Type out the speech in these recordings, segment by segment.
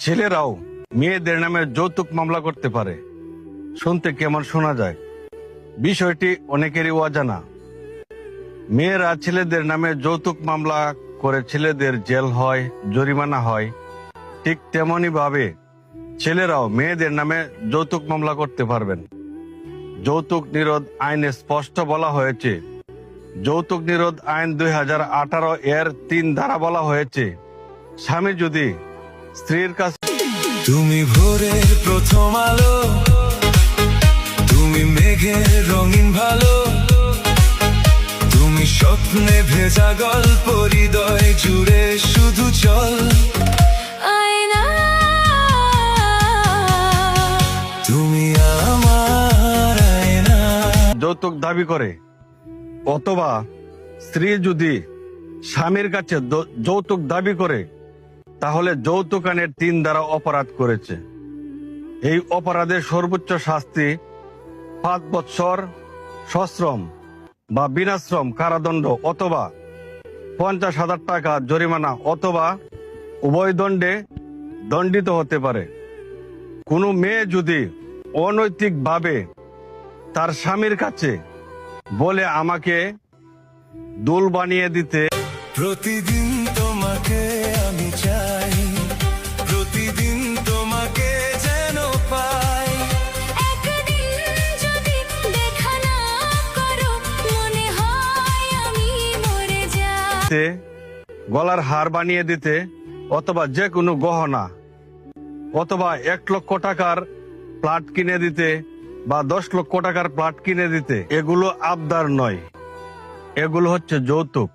ছেলেরাও মেয়েদের নামে যৌতুক মামলা করতে পারে। শুনতে কেমন শোনা যায়? বিষয়টি অনেকেরই অজানা। মেয়েরা ছেলেদের নামে যৌতুক মামলা করে ছেলেদের জেল হয়, জরিমানা হয়। ঠিক তেমনি ভাবে ছেলেরাও মেয়েদের নামে যৌতুক মামলা করতে পারবেন। যৌতুক নিরোধ আইনে স্পষ্ট বলা হয়েছে, যৌতুক নিরোধ আইন 2018 এর 3 ধারা বলা হয়েছে, স্বামী যদি স্ত্রীর কাছে তুমি ভোরের প্রথম আলো, তুমি মেঘের রঙিন ভালো, তুমি স্বপ্নে ভেজা গল্প হৃদয় জুড়ে শুধু চল আয়না, তুমি আমার আয়না। যৌতুক দাবি করে অথবা স্ত্রী যদি স্বামীর কাছে যৌতুক দাবি করে, তাহলে যৌতুক আইনের 3 ধারা অপরাধ করেছে। এই অপরাধের সর্বোচ্চ শাস্তি 5 বছর সশ্রম বা বিনাশ্রম কারাদণ্ড অথবা 50,000 টাকা জরিমানা অথবা উভয় দণ্ডে দণ্ডিত হতে পারে। কোনো মেয়ে যদি অনৈতিকভাবে তার স্বামীর কাছে বলে আমাকে দুল বানিয়ে দিতে, প্রতিদিন তোমাকে আমি চাই, প্রতিদিন তোমাকে যেন পাই, একদিন যদি দেখা না করো মনে হয় আমি মরে যাই। গলার হার বানিয়ে দিতে অথবা যে কোনো গহনা অথবা 1 লক্ষ টাকার প্লট কিনে দিতে বা 10 লক্ষ টাকার প্লট কিনে দিতে, এগুলো আবদার নয়, এগুলো হচ্ছে যৌতুক।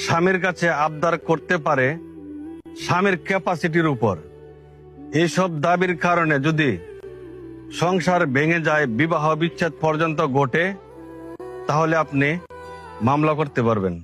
স্বামীর কাছে আবদার করতে পারে স্বামীর ক্যাপাসিটির উপর। এইসব দাবির কারণে যদি সংসার ভেঙে যায়, বিবাহ বিচ্ছেদ পর্যন্ত ঘটে, তাহলে আপনি মামলা করতে পারবেন।